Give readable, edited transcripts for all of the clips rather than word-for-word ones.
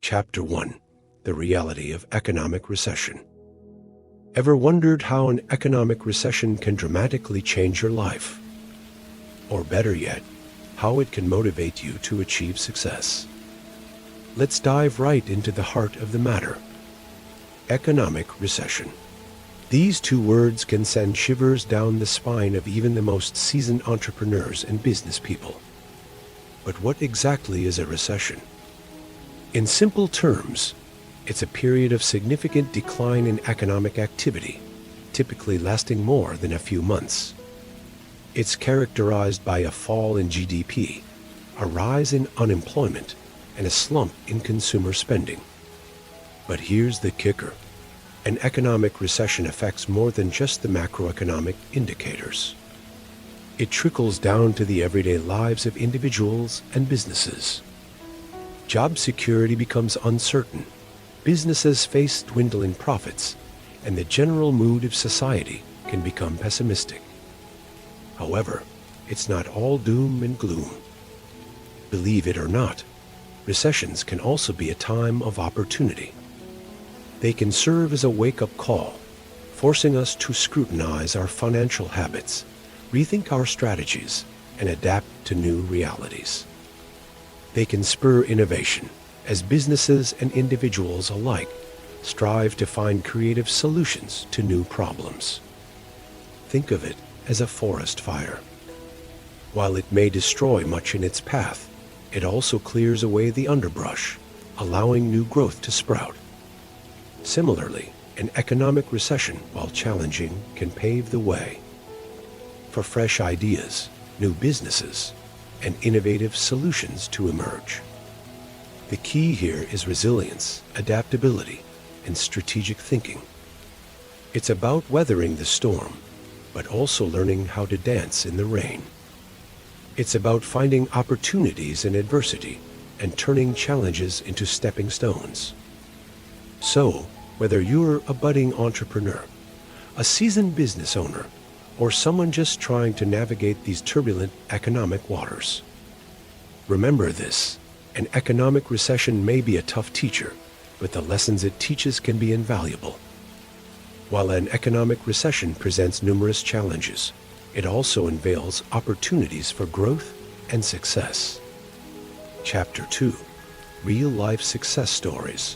Chapter 1: The Reality of Economic Recession. Ever wondered how an economic recession can dramatically change your life? Or better yet, how it can motivate you to achieve success? Let's dive right into the heart of the matter. Economic recession. These two words can send shivers down the spine of even the most seasoned entrepreneurs and business people. But what exactly is a recession? In simple terms, it's a period of significant decline in economic activity, typically lasting more than a few months. It's characterized by a fall in GDP, a rise in unemployment, and a slump in consumer spending. But here's the kicker. An economic recession affects more than just the macroeconomic indicators. It trickles down to the everyday lives of individuals and businesses. Job security becomes uncertain, businesses face dwindling profits, and the general mood of society can become pessimistic. However, it's not all doom and gloom. Believe it or not, recessions can also be a time of opportunity. They can serve as a wake-up call, forcing us to scrutinize our financial habits, rethink our strategies, and adapt to new realities. They can spur innovation, as businesses and individuals alike strive to find creative solutions to new problems. Think of it as a forest fire. While it may destroy much in its path, it also clears away the underbrush, allowing new growth to sprout. Similarly, an economic recession, while challenging, can pave the way for fresh ideas, new businesses, and innovative solutions to emerge. The key here is resilience, adaptability, and strategic thinking. It's about weathering the storm, but also learning how to dance in the rain. It's about finding opportunities in adversity and turning challenges into stepping stones. So, whether you're a budding entrepreneur, a seasoned business owner, or someone just trying to navigate these turbulent economic waters, remember this: an economic recession may be a tough teacher, but the lessons it teaches can be invaluable. While an economic recession presents numerous challenges, it also unveils opportunities for growth and success. Chapter 2: Real-life Success Stories.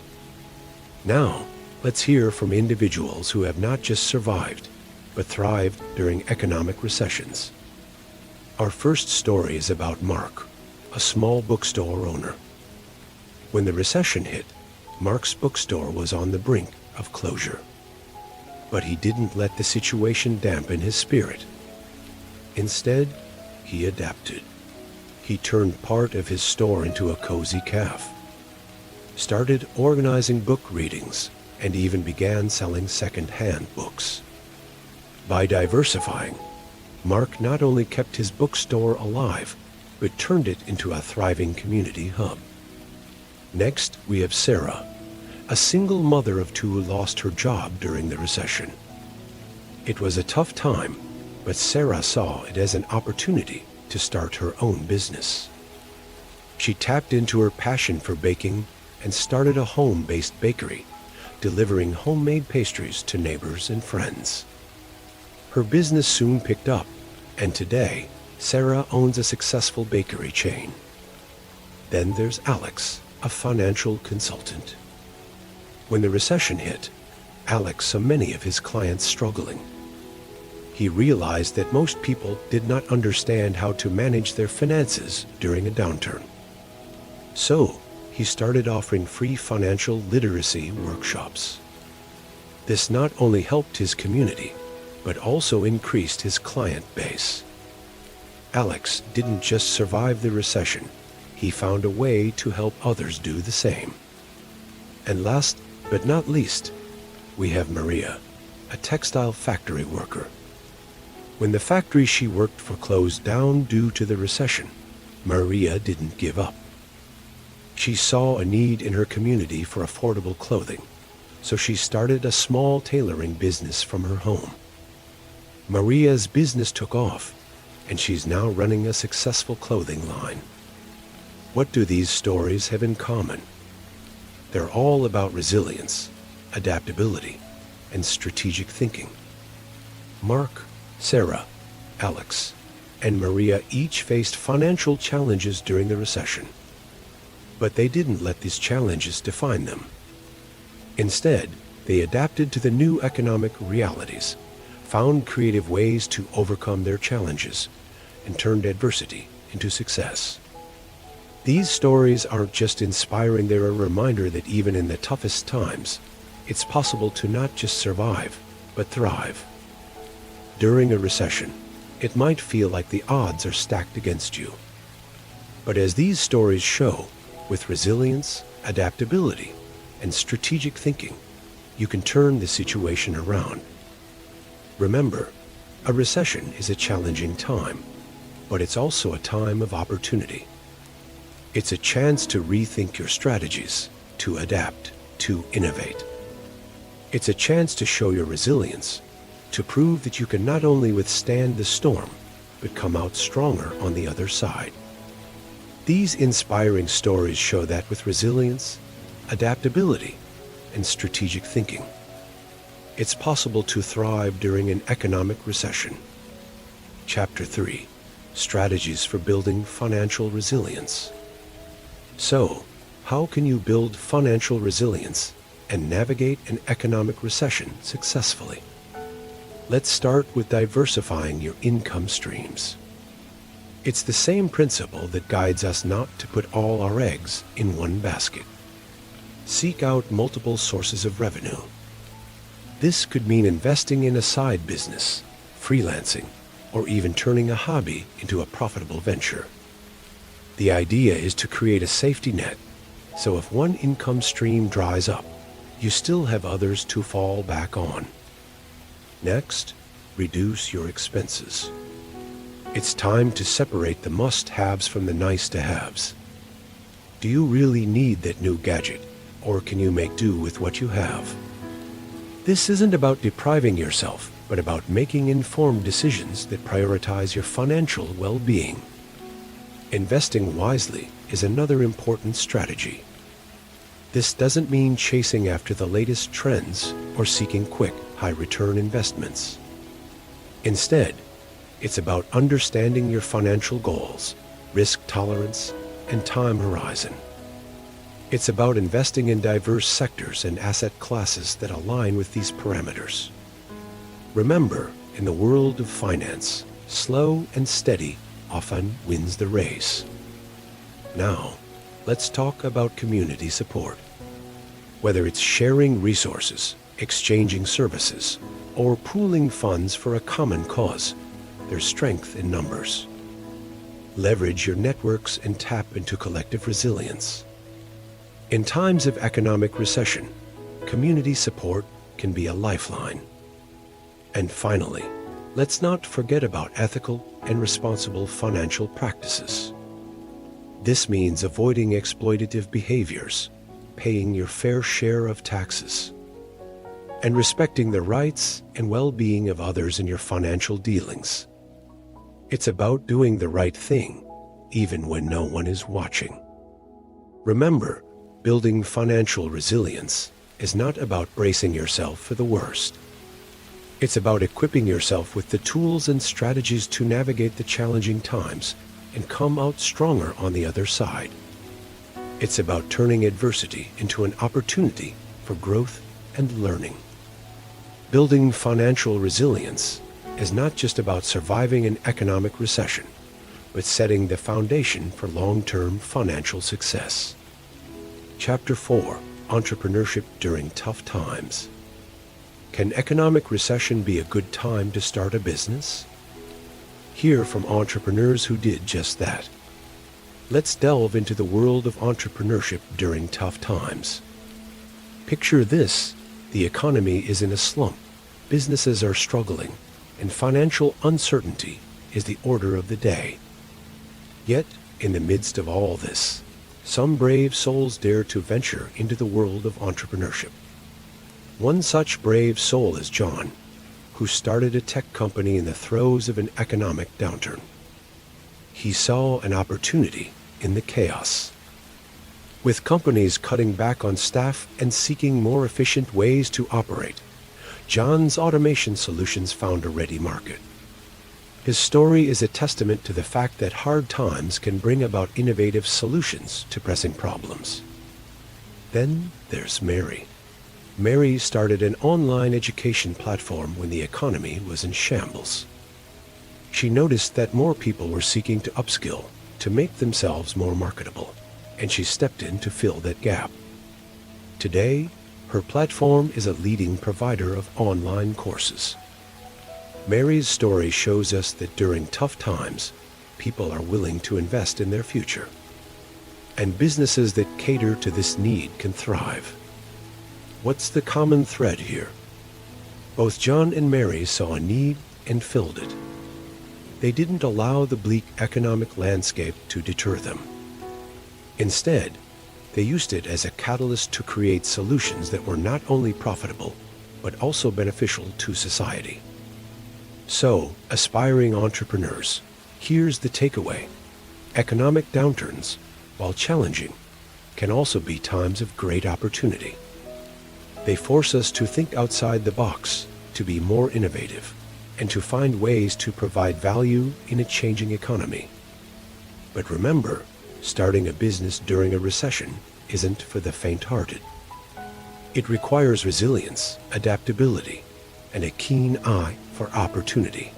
Now, let's hear from individuals who have not just survived, but thrived during economic recessions. Our first story is about Mark, a small bookstore owner. When the recession hit, Mark's bookstore was on the brink of closure. But he didn't let the situation dampen his spirit. Instead, he adapted. He turned part of his store into a cozy cafe, started organizing book readings, and even began selling second-hand books. By diversifying, Mark not only kept his bookstore alive, but turned it into a thriving community hub. Next, we have Sarah, a single mother of two who lost her job during the recession. It was a tough time, but Sarah saw it as an opportunity to start her own business. She tapped into her passion for baking and started a home-based bakery, delivering homemade pastries to neighbors and friends. Her business soon picked up, and today, Sarah owns a successful bakery chain. Then there's Alex, a financial consultant. When the recession hit, Alex saw many of his clients struggling. He realized that most people did not understand how to manage their finances during a downturn. So, he started offering free financial literacy workshops. This not only helped his community, but also increased his client base. Alex didn't just survive the recession, he found a way to help others do the same. And last but not least, we have Maria, a textile factory worker. When the factory she worked for closed down due to the recession, Maria didn't give up. She saw a need in her community for affordable clothing, so she started a small tailoring business from her home. Maria's business took off, and she's now running a successful clothing line. What do these stories have in common? They're all about resilience, adaptability, and strategic thinking. Mark, Sarah, Alex, and Maria each faced financial challenges during the recession. But they didn't let these challenges define them. Instead, they adapted to the new economic realities, found creative ways to overcome their challenges, and turned adversity into success. These stories aren't just inspiring, they're a reminder that even in the toughest times, it's possible to not just survive, but thrive. During a recession, it might feel like the odds are stacked against you. But as these stories show, with resilience, adaptability, and strategic thinking, you can turn the situation around. Remember, a recession is a challenging time, but it's also a time of opportunity. It's a chance to rethink your strategies, to adapt, to innovate. It's a chance to show your resilience, to prove that you can not only withstand the storm, but come out stronger on the other side. These inspiring stories show that with resilience, adaptability, and strategic thinking, it's possible to thrive during an economic recession. Chapter 3: Strategies for Building Financial Resilience. So, how can you build financial resilience and navigate an economic recession successfully? Let's start with diversifying your income streams. It's the same principle that guides us not to put all our eggs in one basket. Seek out multiple sources of revenue. This could mean investing in a side business, freelancing, or even turning a hobby into a profitable venture. The idea is to create a safety net, so if one income stream dries up, you still have others to fall back on. Next, reduce your expenses. It's time to separate the must-haves from the nice-to-haves. Do you really need that new gadget, or can you make do with what you have? This isn't about depriving yourself, but about making informed decisions that prioritize your financial well-being. Investing wisely is another important strategy. This doesn't mean chasing after the latest trends or seeking quick, high-return investments. Instead, it's about understanding your financial goals, risk tolerance, and time horizon. It's about investing in diverse sectors and asset classes that align with these parameters. Remember, in the world of finance, slow and steady often wins the race. Now, let's talk about community support. Whether it's sharing resources, exchanging services, or pooling funds for a common cause, there's strength in numbers. Leverage your networks and tap into collective resilience. In times of economic recession, community support can be a lifeline. And finally, let's not forget about ethical and responsible financial practices. This means avoiding exploitative behaviors, paying your fair share of taxes, and respecting the rights and well-being of others in your financial dealings. It's about doing the right thing, even when no one is watching. Remember, building financial resilience is not about bracing yourself for the worst. It's about equipping yourself with the tools and strategies to navigate the challenging times and come out stronger on the other side. It's about turning adversity into an opportunity for growth and learning. Building financial resilience is not just about surviving an economic recession, but setting the foundation for long-term financial success. Chapter 4: Entrepreneurship During Tough Times. Can economic recession be a good time to start a business? Hear from entrepreneurs who did just that. Let's delve into the world of entrepreneurship during tough times. Picture this: the economy is in a slump, businesses are struggling, and financial uncertainty is the order of the day. Yet, in the midst of all this, some brave souls dare to venture into the world of entrepreneurship. One such brave soul is John, who started a tech company in the throes of an economic downturn. He saw an opportunity in the chaos. With companies cutting back on staff and seeking more efficient ways to operate, John's automation solutions found a ready market. His story is a testament to the fact that hard times can bring about innovative solutions to pressing problems. Then there's Mary. Mary started an online education platform when the economy was in shambles. She noticed that more people were seeking to upskill, to make themselves more marketable, and she stepped in to fill that gap. Today, her platform is a leading provider of online courses. Mary's story shows us that during tough times, people are willing to invest in their future. And businesses that cater to this need can thrive. What's the common thread here? Both John and Mary saw a need and filled it. They didn't allow the bleak economic landscape to deter them. Instead, they used it as a catalyst to create solutions that were not only profitable, but also beneficial to society. So, aspiring entrepreneurs, here's the takeaway. Economic downturns, while challenging, can also be times of great opportunity. They force us to think outside the box, to be more innovative, and to find ways to provide value in a changing economy. But remember, starting a business during a recession isn't for the faint-hearted. It requires resilience, adaptability, and a keen eye for opportunity.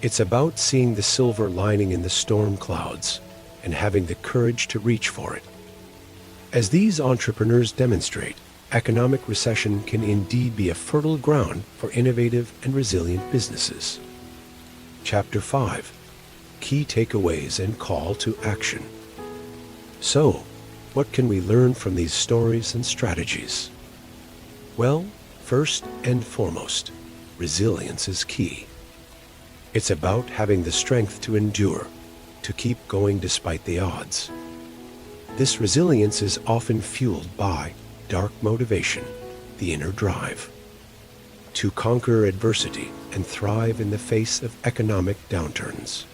It's about seeing the silver lining in the storm clouds and having the courage to reach for it. As these entrepreneurs demonstrate, economic recession can indeed be a fertile ground for innovative and resilient businesses. Chapter 5: Key Takeaways and Call to Action. So, what can we learn from these stories and strategies? Well, first and foremost, resilience is key. It's about having the strength to endure, to keep going despite the odds. This resilience is often fueled by dark motivation, the inner drive, to conquer adversity and thrive in the face of economic downturns.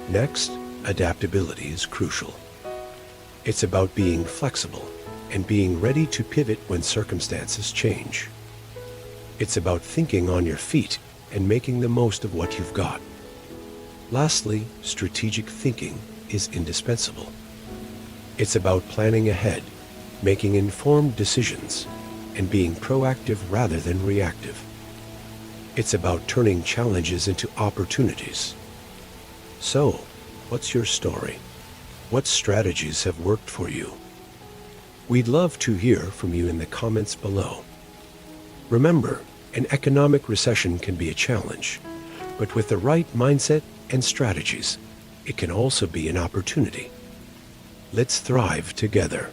Next, adaptability is crucial. It's about being flexible and being ready to pivot when circumstances change. It's about thinking on your feet and making the most of what you've got. Lastly, strategic thinking is indispensable. It's about planning ahead, making informed decisions, and being proactive rather than reactive. It's about turning challenges into opportunities. So, what's your story? What strategies have worked for you? We'd love to hear from you in the comments below. Remember, an economic recession can be a challenge, but with the right mindset and strategies, it can also be an opportunity. Let's thrive together.